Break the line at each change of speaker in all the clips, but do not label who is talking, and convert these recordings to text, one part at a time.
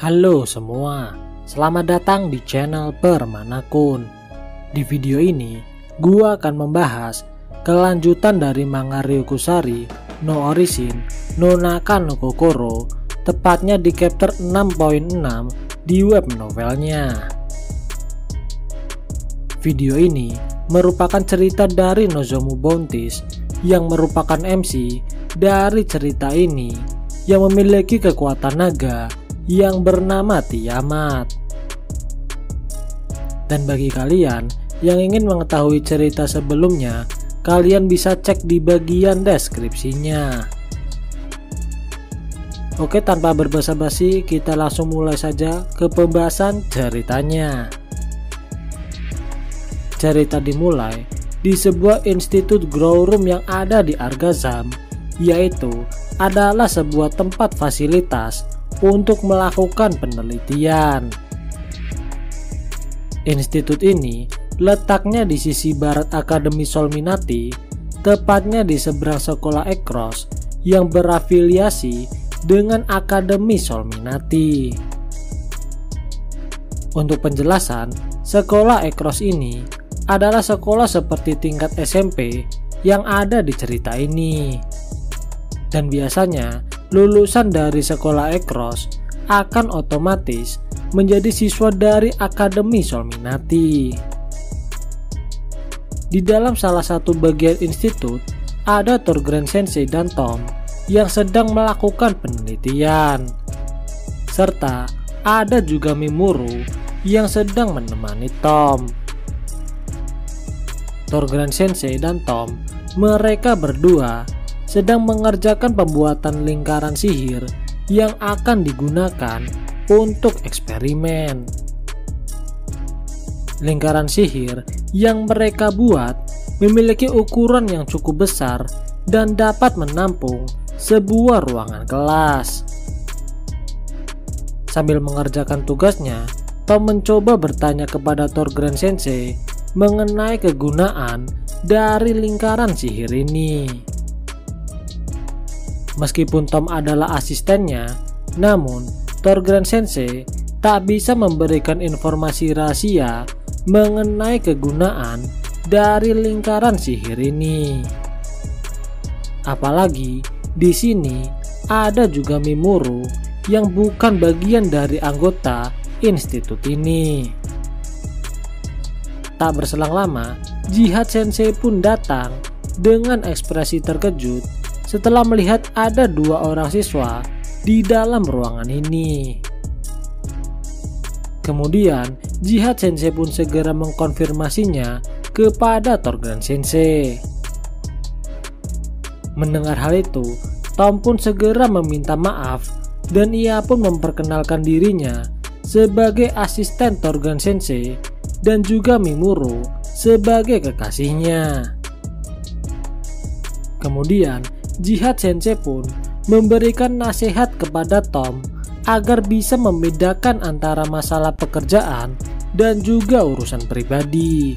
Halo semua, selamat datang di channel Permanakun. Di video ini, gua akan membahas kelanjutan dari manga Ryukusari no Origin no Naka no Kokoro, tepatnya di chapter 6.6 di web novelnya. Video ini merupakan cerita dari Nozomu Bounties yang merupakan MC dari cerita ini yang memiliki kekuatan naga yang bernama Tiamat. Dan bagi kalian yang ingin mengetahui cerita sebelumnya, kalian bisa cek di bagian deskripsinya. Oke, tanpa berbasa-basi kita langsung mulai saja ke pembahasan ceritanya. Cerita dimulai di sebuah institut grow room yang ada di Argazam, yaitu adalah sebuah tempat fasilitas untuk melakukan penelitian. Institut ini letaknya di sisi barat Akademi Solminati, tepatnya di seberang sekolah Ekros yang berafiliasi dengan Akademi Solminati. Untuk penjelasan, sekolah Ekros ini adalah sekolah seperti tingkat SMP yang ada di cerita ini. Dan biasanya lulusan dari sekolah Ekros akan otomatis menjadi siswa dari Akademi Solminati. Di dalam salah satu bagian institut ada Thorgren Sensei dan Tom yang sedang melakukan penelitian, serta ada juga Mimuru yang sedang menemani Tom. Thorgren Sensei dan Tom, mereka berdua sedang mengerjakan pembuatan lingkaran sihir yang akan digunakan untuk eksperimen. Lingkaran sihir yang mereka buat memiliki ukuran yang cukup besar dan dapat menampung sebuah ruangan kelas. Sambil mengerjakan tugasnya, Tom mencoba bertanya kepada Thorgren Sensei mengenai kegunaan dari lingkaran sihir ini. Meskipun Tom adalah asistennya, namun Thorgren Sensei tak bisa memberikan informasi rahasia mengenai kegunaan dari lingkaran sihir ini. Apalagi di sini ada juga Mimuru yang bukan bagian dari anggota institut ini. Tak berselang lama, Jihad Sensei pun datang dengan ekspresi terkejut setelah melihat ada dua orang siswa di dalam ruangan ini. Kemudian Jihad Sensei pun segera mengkonfirmasinya kepada Thorgren Sensei. Mendengar hal itu, Tom pun segera meminta maaf dan ia pun memperkenalkan dirinya sebagai asisten Thorgren Sensei dan juga Mimuru sebagai kekasihnya. Kemudian Jihad Sensei pun memberikan nasihat kepada Tom agar bisa membedakan antara masalah pekerjaan dan juga urusan pribadi.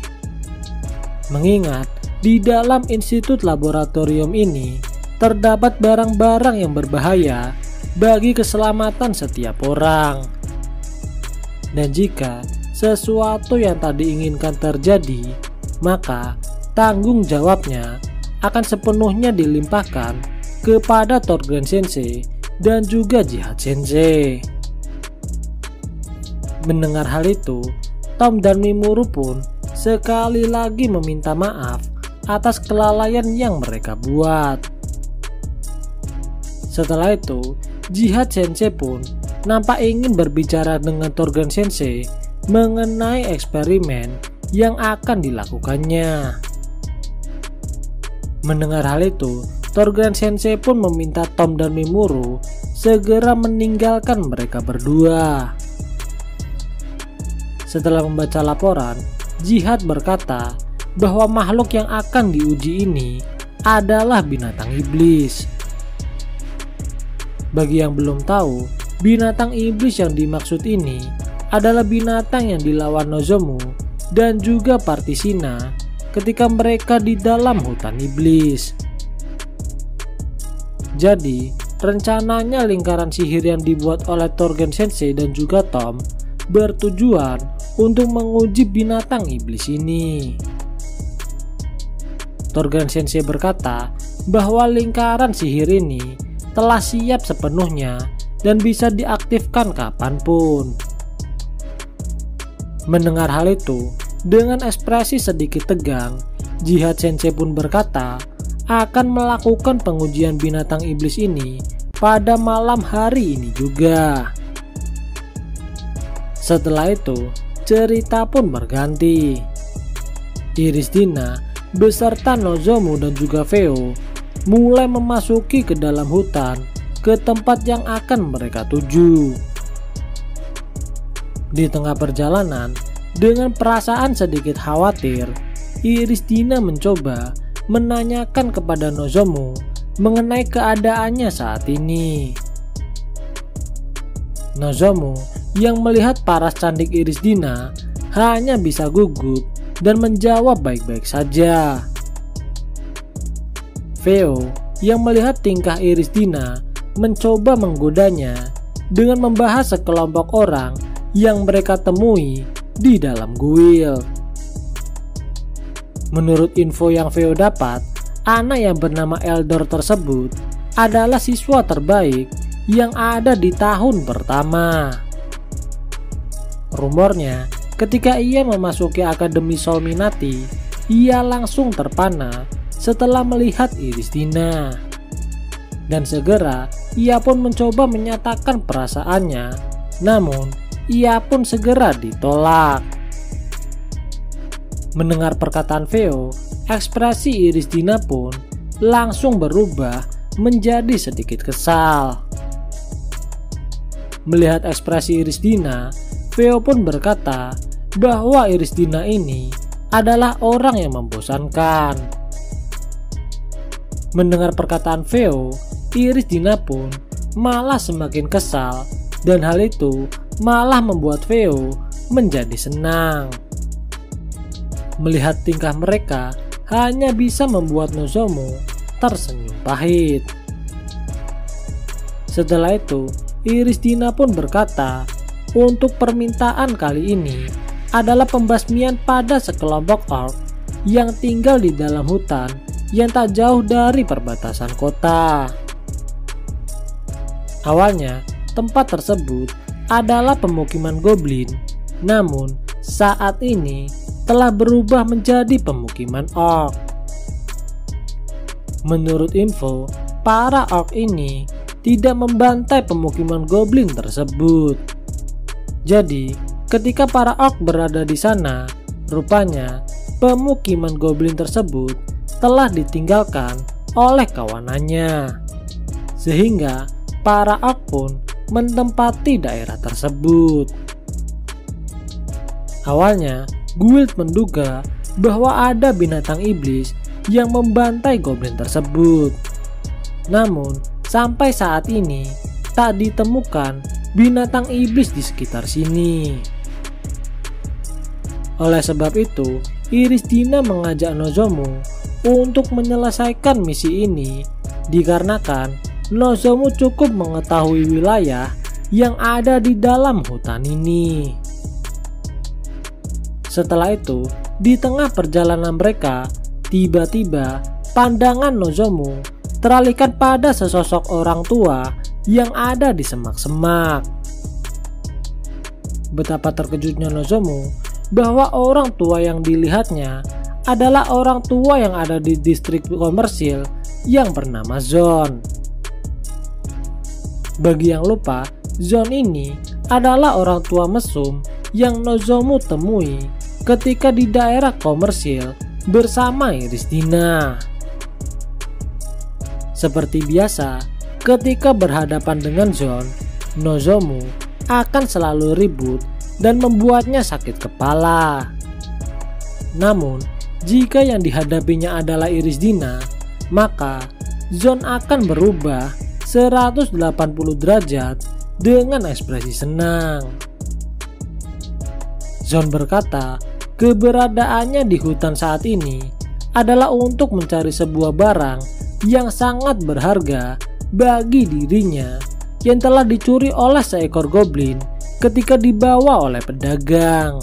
Mengingat di dalam institut laboratorium ini terdapat barang-barang yang berbahaya bagi keselamatan setiap orang. Dan jika sesuatu yang tak diinginkan terjadi, maka tanggung jawabnya akan sepenuhnya dilimpahkan kepada Thorgren Sensei dan juga Jihad Sensei. Mendengar hal itu, Tom dan Mimuru pun sekali lagi meminta maaf atas kelalaian yang mereka buat. Setelah itu, Jihad Sensei pun nampak ingin berbicara dengan Thorgren Sensei mengenai eksperimen yang akan dilakukannya. Mendengar hal itu, Thorgren Sensei pun meminta Tom dan Mimuru segera meninggalkan mereka berdua. Setelah membaca laporan, Jihad berkata bahwa makhluk yang akan diuji ini adalah binatang iblis. Bagi yang belum tahu, binatang iblis yang dimaksud ini adalah binatang yang dilawan Nozomu dan juga Partisina ketika mereka di dalam hutan iblis. Jadi, rencananya lingkaran sihir yang dibuat oleh Torgen Sensei dan juga Tom bertujuan untuk menguji binatang iblis ini. Torgen Sensei berkata bahwa lingkaran sihir ini telah siap sepenuhnya dan bisa diaktifkan kapanpun. Mendengar hal itu, dengan ekspresi sedikit tegang, Jihad Sensei pun berkata akan melakukan pengujian binatang iblis ini pada malam hari ini juga. Setelah itu, cerita pun berganti. Iris Dina beserta Nozomu dan juga Veo mulai memasuki ke dalam hutan ke tempat yang akan mereka tuju. Di tengah perjalanan, dengan perasaan sedikit khawatir, Iris Dina mencoba menanyakan kepada Nozomu mengenai keadaannya saat ini. Nozomu yang melihat paras cantik Iris Dina hanya bisa gugup dan menjawab baik-baik saja. Veo yang melihat tingkah Iris Dina mencoba menggodanya dengan membahas sekelompok orang yang mereka temui di dalam kuil. Menurut info yang Veo dapat, anak yang bernama Eldor tersebut adalah siswa terbaik yang ada di tahun pertama. Rumornya, ketika ia memasuki Akademi Solminati, ia langsung terpana setelah melihat Iris Dina. Dan segera ia pun mencoba menyatakan perasaannya, namun ia pun segera ditolak. Mendengar perkataan Veo, ekspresi Iris Dina pun langsung berubah menjadi sedikit kesal. Melihat ekspresi Iris Dina, Veo pun berkata bahwa Iris Dina ini adalah orang yang membosankan. Mendengar perkataan Veo, Iris Dina pun malah semakin kesal dan hal itu malah membuat Veo menjadi senang. Melihat tingkah mereka hanya bisa membuat Nozomu tersenyum pahit. Setelah itu, Iris Dina pun berkata untuk permintaan kali ini adalah pembasmian pada sekelompok orc yang tinggal di dalam hutan yang tak jauh dari perbatasan kota. Awalnya, tempat tersebut adalah pemukiman goblin, namun saat ini telah berubah menjadi pemukiman orc. Menurut info, para orc ini tidak membantai pemukiman goblin tersebut. Jadi, ketika para orc berada di sana, rupanya pemukiman goblin tersebut telah ditinggalkan oleh kawanannya, sehingga para orc pun menempati daerah tersebut. Awalnya, guild menduga bahwa ada binatang iblis yang membantai goblin tersebut. Namun, sampai saat ini tak ditemukan binatang iblis di sekitar sini. Oleh sebab itu, Iris Dina mengajak Nozomu untuk menyelesaikan misi ini dikarenakan Nozomu cukup mengetahui wilayah yang ada di dalam hutan ini. Setelah itu, di tengah perjalanan mereka, tiba-tiba pandangan Nozomu teralihkan pada sesosok orang tua yang ada di semak-semak. Betapa terkejutnya Nozomu bahwa orang tua yang dilihatnya adalah orang tua yang ada di distrik komersil yang bernama Zon. Bagi yang lupa, Zon ini adalah orang tua mesum yang Nozomu temui ketika di daerah komersil bersama Iris Dina. Seperti biasa, ketika berhadapan dengan Zon, Nozomu akan selalu ribut dan membuatnya sakit kepala. Namun, jika yang dihadapinya adalah Iris Dina, maka Zon akan berubah 180 derajat dengan ekspresi senang. Zon berkata, keberadaannya di hutan saat ini adalah untuk mencari sebuah barang yang sangat berharga bagi dirinya yang telah dicuri oleh seekor goblin ketika dibawa oleh pedagang.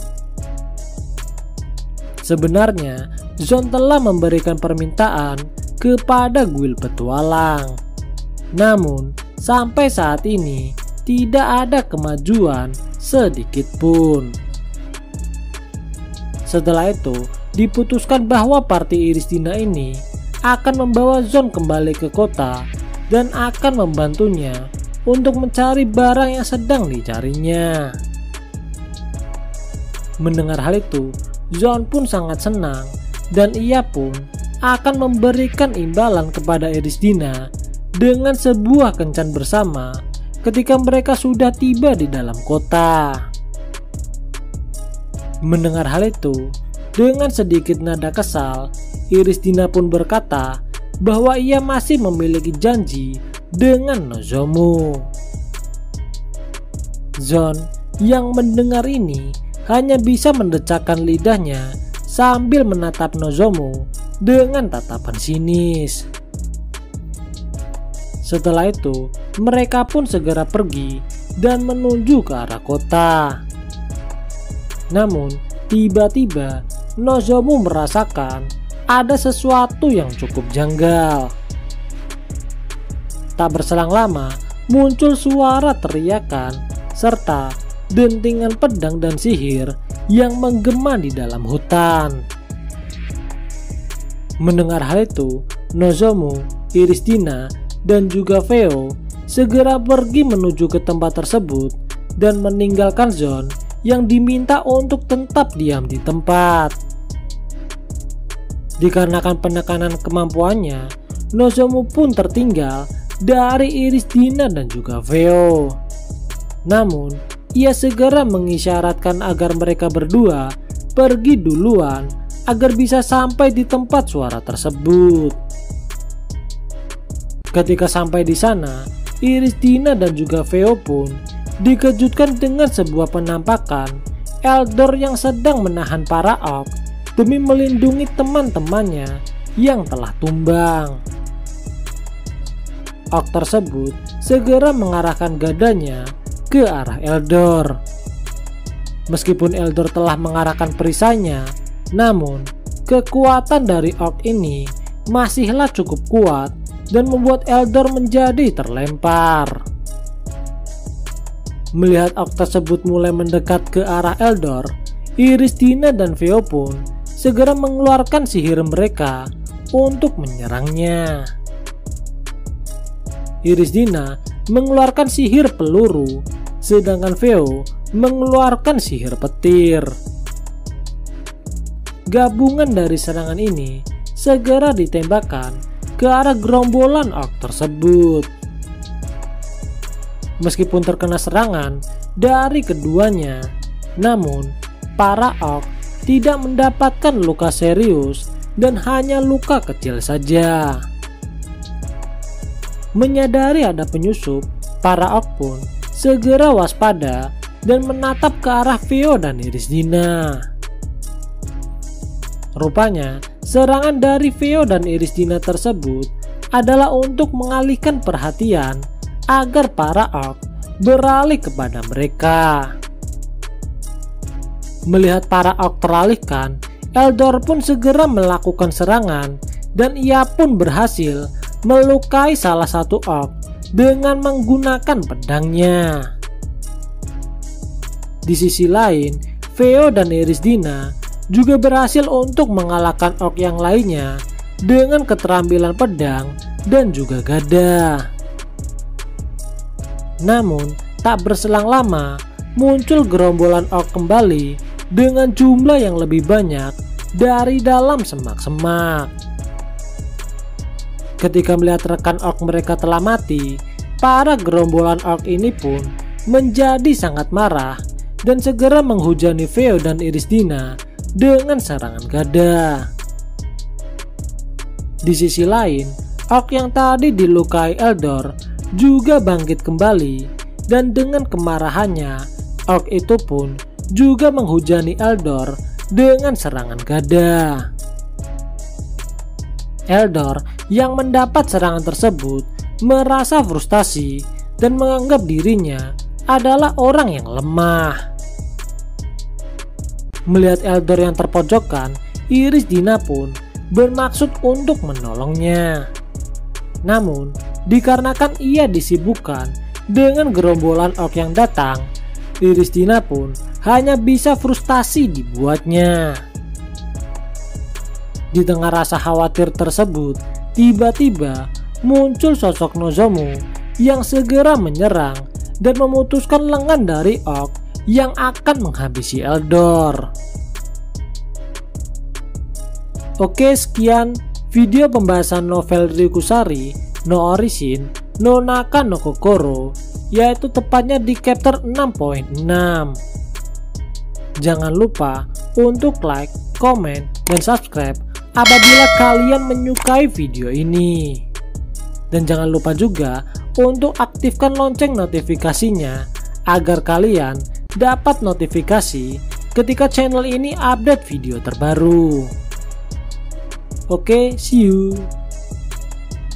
Sebenarnya, Zon telah memberikan permintaan kepada kuil petualang. Namun, sampai saat ini tidak ada kemajuan sedikit pun. Setelah itu, diputuskan bahwa party Iris Dina ini akan membawa Zon kembali ke kota dan akan membantunya untuk mencari barang yang sedang dicarinya. Mendengar hal itu, Zon pun sangat senang dan ia pun akan memberikan imbalan kepada Iris Dina dengan sebuah kencan bersama ketika mereka sudah tiba di dalam kota. Mendengar hal itu, dengan sedikit nada kesal, Iris Dina pun berkata bahwa ia masih memiliki janji dengan Nozomu. Zon yang mendengar ini hanya bisa mendecakkan lidahnya sambil menatap Nozomu dengan tatapan sinis. Setelah itu, mereka pun segera pergi dan menuju ke arah kota. Namun, tiba-tiba Nozomu merasakan ada sesuatu yang cukup janggal. Tak berselang lama, muncul suara teriakan serta dentingan pedang dan sihir yang menggema di dalam hutan. Mendengar hal itu, Nozomu, Iris Dina, dan juga Veo segera pergi menuju ke tempat tersebut dan meninggalkan Zon yang diminta untuk tetap diam di tempat. Dikarenakan penekanan kemampuannya, Nozomu pun tertinggal dari Iris Dina dan juga Veo. Namun, ia segera mengisyaratkan agar mereka berdua pergi duluan agar bisa sampai di tempat suara tersebut. Ketika sampai di sana, Iris Dina dan juga Veo pun dikejutkan dengan sebuah penampakan Eldor yang sedang menahan para orc demi melindungi teman-temannya yang telah tumbang. Orc tersebut segera mengarahkan gadanya ke arah Eldor. Meskipun Eldor telah mengarahkan perisainya, namun kekuatan dari orc ini masihlah cukup kuat dan membuat Eldor menjadi terlempar. Melihat orc tersebut mulai mendekat ke arah Eldor, Iris Dina dan Veo pun segera mengeluarkan sihir mereka untuk menyerangnya. Iris Dina mengeluarkan sihir peluru, sedangkan Veo mengeluarkan sihir petir. Gabungan dari serangan ini segera ditembakkan ke arah gerombolan orc tersebut. Meskipun terkena serangan dari keduanya, namun para orc tidak mendapatkan luka serius dan hanya luka kecil saja. Menyadari ada penyusup, para orc pun segera waspada dan menatap ke arah Veo dan Iris Dina. Rupanya, serangan dari Veo dan Iris Dina tersebut adalah untuk mengalihkan perhatian agar para orc beralih kepada mereka. Melihat para orc teralihkan, Eldor pun segera melakukan serangan dan ia pun berhasil melukai salah satu orc dengan menggunakan pedangnya. Di sisi lain, Veo dan Iris Dina juga berhasil untuk mengalahkan orc yang lainnya dengan keterampilan pedang dan juga gada. Namun, tak berselang lama, muncul gerombolan orc kembali dengan jumlah yang lebih banyak dari dalam semak-semak. Ketika melihat rekan orc mereka telah mati, para gerombolan orc ini pun menjadi sangat marah dan segera menghujani Veo dan Iris Dina dengan serangan gada. Di sisi lain, orc yang tadi dilukai Eldor juga bangkit kembali dan dengan kemarahannya, orc itu pun juga menghujani Eldor dengan serangan gada. Eldor yang mendapat serangan tersebut merasa frustasi dan menganggap dirinya adalah orang yang lemah. Melihat Eldor yang terpojokkan, Iris Dina pun bermaksud untuk menolongnya. Namun, dikarenakan ia disibukkan dengan gerombolan orc yang datang, Iris Dina pun hanya bisa frustasi dibuatnya. Di tengah rasa khawatir tersebut, tiba-tiba muncul sosok Nozomu yang segera menyerang dan memutuskan lengan dari orc yang akan menghabisi Eldor. Oke, sekian video pembahasan novel Ryukusari no Orishin no Naka no Kokoro, yaitu tepatnya di chapter 6.6. Jangan lupa untuk like, komen, dan subscribe apabila kalian menyukai video ini. Dan jangan lupa juga untuk aktifkan lonceng notifikasinya agar kalian dapat notifikasi ketika channel ini update video terbaru. Oke, see you.